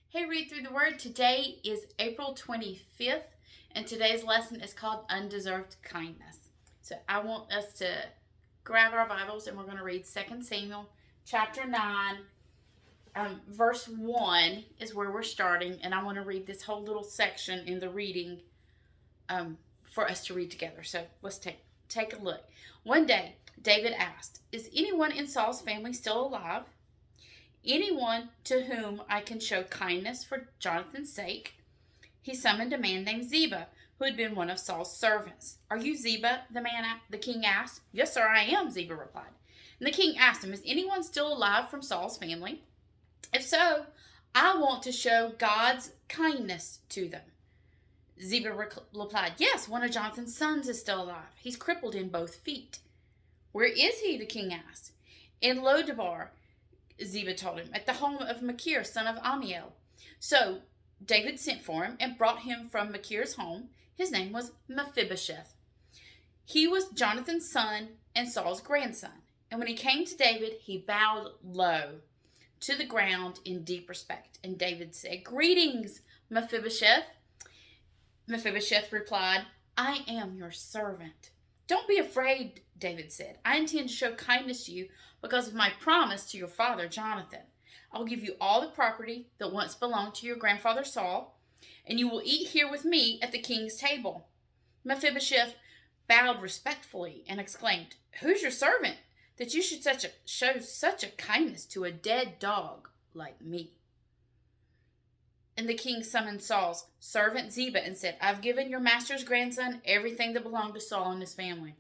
Hey, read through the word. Today is April 25th, and today's lesson is called Undeserved Kindness. So I want us to grab our Bibles, and we're going to read 2 Samuel chapter 9. Verse 1 is where we're starting, and I want to read this whole little section in the reading for us to read together. So let's take a look. One day, David asked, "Is anyone in Saul's family still alive? Anyone to whom I can show kindness for Jonathan's sake?" He summoned a man named Ziba, who had been one of Saul's servants. "Are you Ziba?" the king asked. "Yes, sir, I am," Ziba replied. And the king asked him, "Is anyone still alive from Saul's family? If so, I want to show God's kindness to them." Ziba replied, "Yes, one of Jonathan's sons is still alive. He's crippled in both feet." "Where is he?" the king asked. "In Lodabar," Ziba told him, "at the home of Machir, son of Amiel." So David sent for him and brought him from Machir's home. His name was Mephibosheth. He was Jonathan's son and Saul's grandson. And when he came to David, he bowed low to the ground in deep respect. And David said, "Greetings, Mephibosheth." Mephibosheth replied, "I am your servant." "Don't be afraid," David said. "I intend to show kindness to you because of my promise to your father, Jonathan. I will give you all the property that once belonged to your grandfather Saul, and you will eat here with me at the king's table." Mephibosheth bowed respectfully and exclaimed, "Who's your servant that you should show such a kindness to a dead dog like me?" And the king summoned Saul's servant Ziba and said, "I've given your master's grandson everything that belonged to Saul and his family.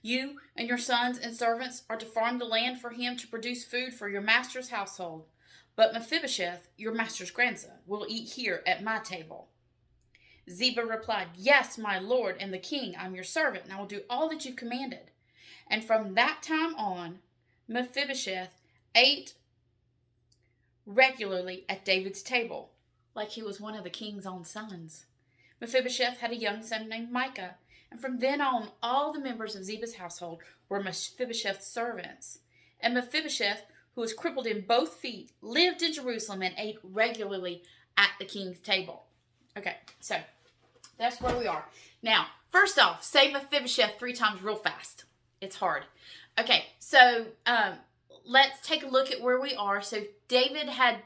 You and your sons and servants are to farm the land for him to produce food for your master's household. But Mephibosheth, your master's grandson, will eat here at my table." Ziba replied, "Yes, my lord and the king, I'm your servant, and I will do all that you've commanded." And from that time on, Mephibosheth ate regularly at David's table, like he was one of the king's own sons. Mephibosheth had a young son named Micah, and from then on, all the members of Ziba's household were Mephibosheth's servants. And Mephibosheth, who was crippled in both feet, lived in Jerusalem and ate regularly at the king's table. Okay, so that's where we are. Now, first off, say Mephibosheth 3 times real fast. It's hard. Okay, so let's take a look at where we are. So David had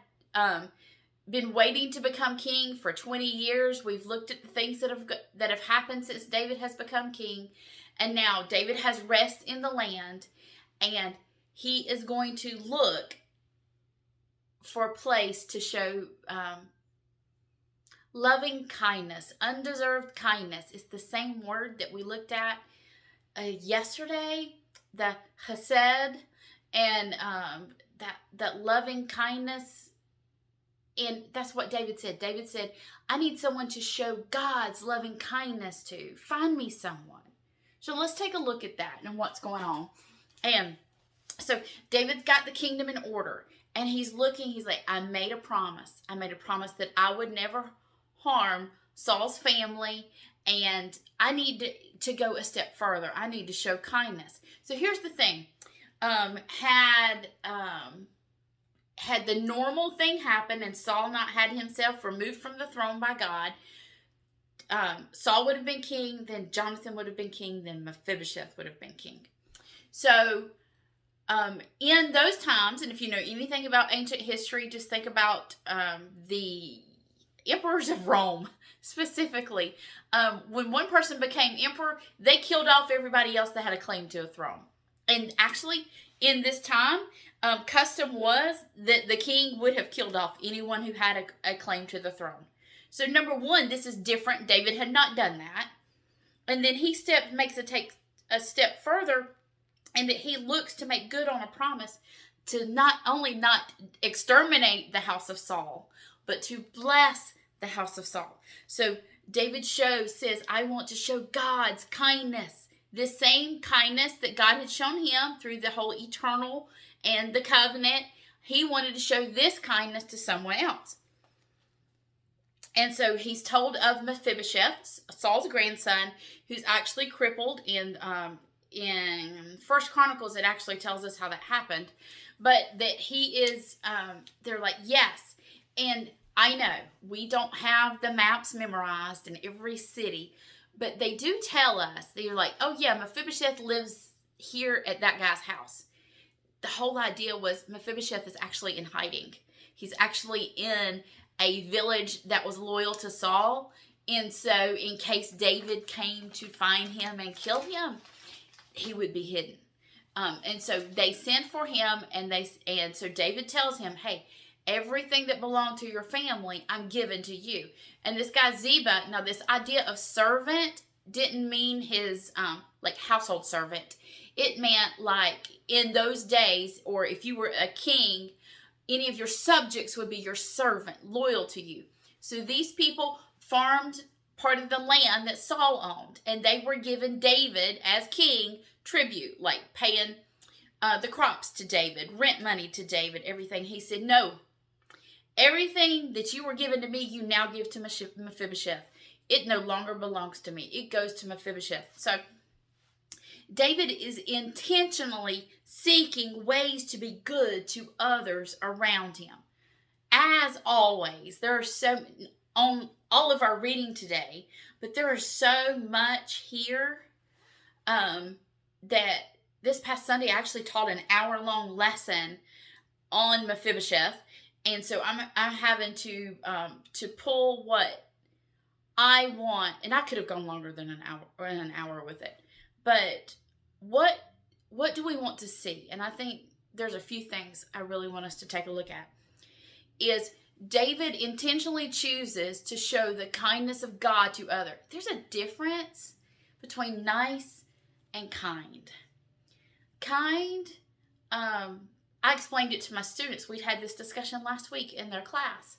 been waiting to become king for 20 years. We've looked at the things that have happened since David has become king. And now David has rest in the land. And he is going to look for a place to show loving kindness. Undeserved kindness is the same word that we looked at yesterday. The chesed and that loving kindness. And that's what David said. David said, "I need someone to show God's loving kindness to. Find me someone." So let's take a look at that and what's going on. And so David's got the kingdom in order. And he's looking, he's like, I made a promise. I made a promise that I would never harm Saul's family. And I need to go a step further. I need to show kindness. So here's the thing. Had the normal thing happened and Saul not had himself removed from the throne by God, Saul would have been king, then Jonathan would have been king, then Mephibosheth would have been king. So in those times, and if you know anything about ancient history, just think about the emperors of Rome specifically. When one person became emperor, they killed off everybody else that had a claim to a throne. And actually, in this time, custom was that the king would have killed off anyone who had a claim to the throne. So number one, this is different. David had not done that. And then he takes a step further, and that he looks to make good on a promise to not only not exterminate the house of Saul, but to bless the house of Saul. So David says, I want to show God's kindness. This same kindness that God had shown him through the whole eternal and the covenant, he wanted to show this kindness to someone else. And so he's told of Mephibosheth, Saul's grandson, who's actually crippled in in First Chronicles, it actually tells us how that happened. But that he is, they're like, yes. And I know we don't have the maps memorized in every city, but they do tell us. They're like, oh yeah, Mephibosheth lives here at that guy's house. The whole idea was Mephibosheth is actually in hiding. He's actually in a village that was loyal to Saul. And so in case David came to find him and kill him, he would be hidden. And so they sent for him, and so David tells him, hey, everything that belonged to your family, I'm giving to you. And this guy Ziba, now this idea of servant didn't mean his like household servant. It meant like in those days, or if you were a king, any of your subjects would be your servant, loyal to you. So these people farmed part of the land that Saul owned, and they were giving David as king tribute, like paying the crops to David, rent money to David, everything. He said, no, everything that you were given to me, you now give to Mephibosheth. It no longer belongs to me. It goes to Mephibosheth. So David is intentionally seeking ways to be good to others around him. As always, there are so on all of our reading today, but there is so much here that this past Sunday I actually taught an hour-long lesson on Mephibosheth, and so I'm having to pull what I want, and I could have gone longer than an hour with it. But what do we want to see? And I think there's a few things I really want us to take a look at. Is David intentionally chooses to show the kindness of God to others. There's a difference between nice and kind. Kind, I explained it to my students. We had this discussion last week in their class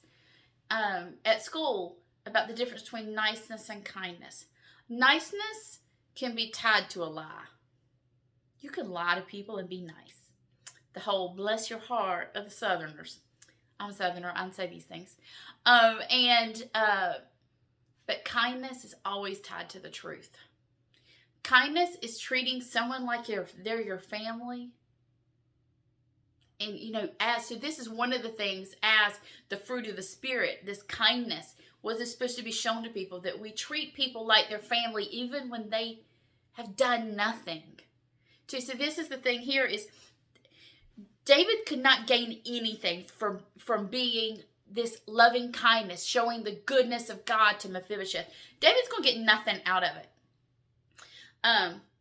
at school about the difference between niceness and kindness. Niceness can be tied to a lie. You can lie to people and be nice. The whole bless your heart of the Southerners. I'm a Southerner, I can say these things. But kindness is always tied to the truth. Kindness is treating someone like they're your family. And, so this is one of the things as the fruit of the Spirit, this kindness, was supposed to be shown to people, that we treat people like their family even when they have done nothing. So this is the thing here is David could not gain anything from being this loving kindness, showing the goodness of God to Mephibosheth. David's going to get nothing out of it.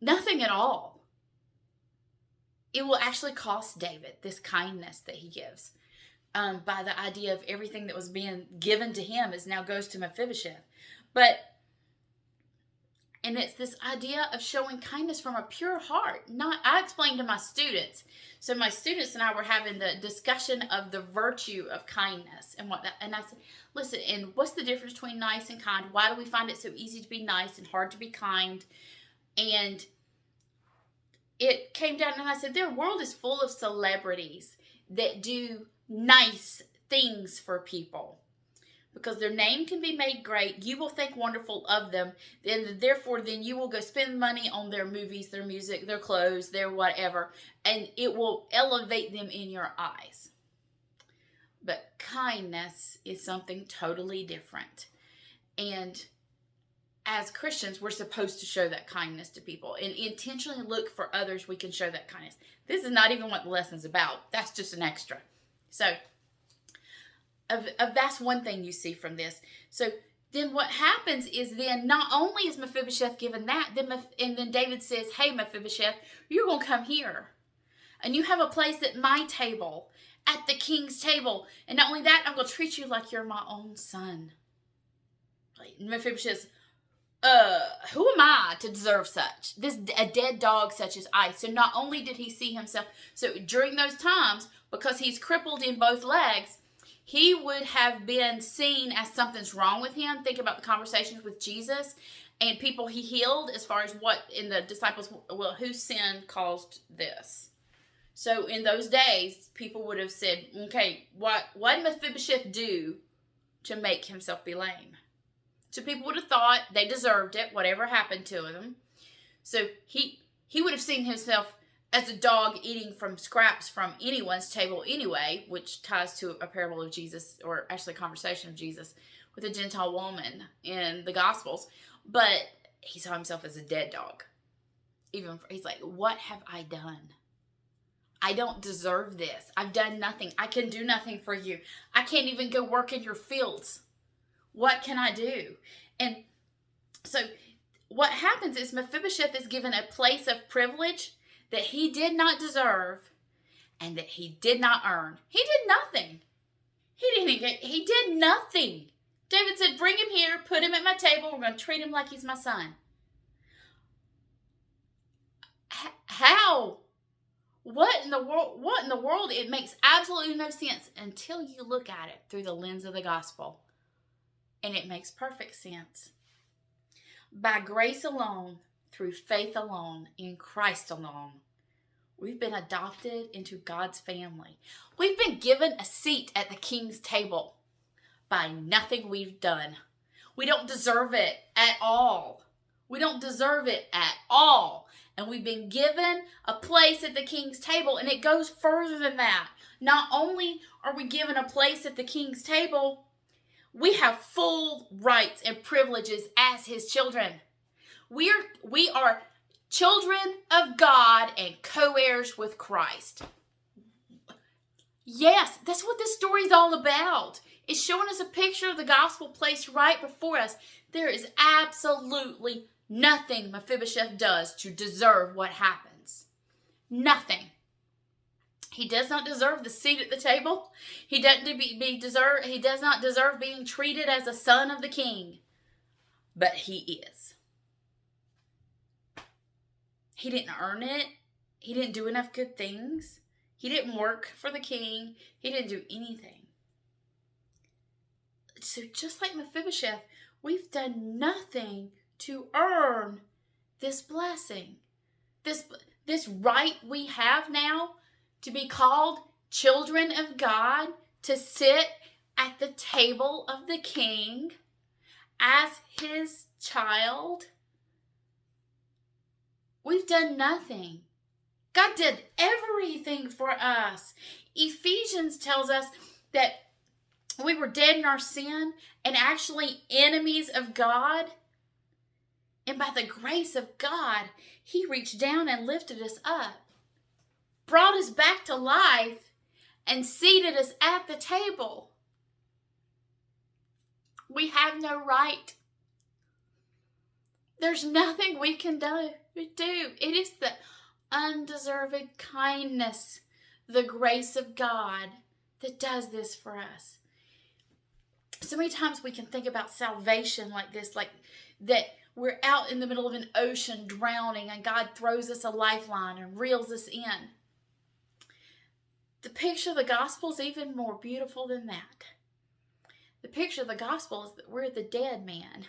Nothing at all. It will actually cost David this kindness that he gives. By the idea of everything that was being given to him is now goes to Mephibosheth. And it's this idea of showing kindness from a pure heart. I explained to my students. So my students and I were having the discussion of the virtue of kindness and and I said, listen, and what's the difference between nice and kind? Why do we find it so easy to be nice and hard to be kind? And it came down and I said, their world is full of celebrities that do nice things for people. Because their name can be made great. You will think wonderful of them. Therefore, you will go spend money on their movies, their music, their clothes, their whatever. And it will elevate them in your eyes. But kindness is something totally different. And as Christians, we're supposed to show that kindness to people. And intentionally look for others we can show that kindness. This is not even what the lesson's about. That's just an extra. So that's one thing you see from this. So then what happens is then not only is Mephibosheth given that, and then David says, hey, Mephibosheth, you're going to come here. And you have a place at my table, at the king's table. And not only that, I'm going to treat you like you're my own son. Mephibosheth, who am I to deserve such? A dead dog such as I. So not only did he see himself, so during those times, because he's crippled in both legs, he would have been seen as something's wrong with him. Think about the conversations with Jesus and people he healed as far as what in the disciples, well, whose sin caused this? So in those days, people would have said, okay, what did Mephibosheth do to make himself be lame? So people would have thought they deserved it, whatever happened to them. So he would have seen himself as a dog eating from scraps from anyone's table anyway, which ties to a parable of Jesus, or actually a conversation of Jesus with a Gentile woman in the Gospels. But he saw himself as a dead dog. He's like, what have I done? I don't deserve this. I've done nothing. I can do nothing for you. I can't even go work in your fields. What can I do? And so what happens is Mephibosheth is given a place of privilege that he did not deserve and that he did not earn. He did nothing. He did nothing. David said, bring him here, put him at my table. We're going to treat him like he's my son. How? What in the world? It makes absolutely no sense until you look at it through the lens of the gospel. And it makes perfect sense. By grace alone, through faith alone, in Christ alone, we've been adopted into God's family. We've been given a seat at the King's table by nothing we've done. We don't deserve it at all. We don't deserve it at all. And we've been given a place at the King's table, and it goes further than that. Not only are we given a place at the King's table, we have full rights and privileges as his children. We are children of God and co-heirs with Christ. Yes, that's what this story is all about. It's showing us a picture of the gospel placed right before us. There is absolutely nothing Mephibosheth does to deserve what happens. Nothing. He does not deserve the seat at the table. He does not deserve being treated as a son of the king. But he is. He didn't earn it. He didn't do enough good things. He didn't work for the king. He didn't do anything. So just like Mephibosheth, we've done nothing to earn this blessing. This right we have now to be called children of God, to sit at the table of the king as his child. We've done nothing. God did everything for us. Ephesians tells us that we were dead in our sin and actually enemies of God. And by the grace of God, he reached down and lifted us up, brought us back to life, and seated us at the table. We have no right. There's nothing we can do. It is the undeserved kindness, the grace of God that does this for us. So many times we can think about salvation like this, like that we're out in the middle of an ocean drowning and God throws us a lifeline and reels us in. The picture of the gospel is even more beautiful than that. The picture of the gospel is that we're the dead man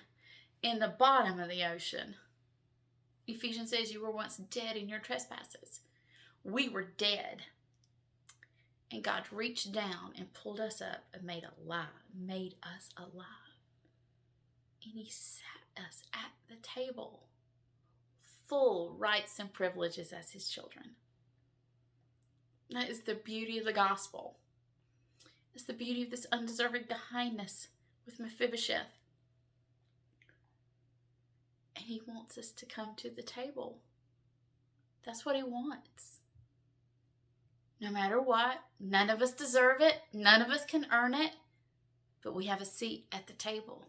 in the bottom of the ocean. Ephesians says you were once dead in your trespasses. We were dead. And God reached down and pulled us up and made us alive. And he sat us at the table, full rights and privileges as his children. That is the beauty of the gospel. It's the beauty of this undeserved kindness with Mephibosheth. And he wants us to come to the table. That's what he wants. No matter what, none of us deserve it. None of us can earn it. But we have a seat at the table.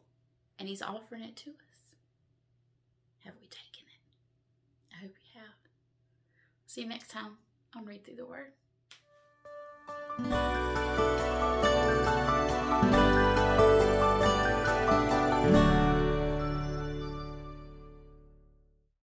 And he's offering it to us. Have we taken it? I hope you have. See you next time on Read Through the Word.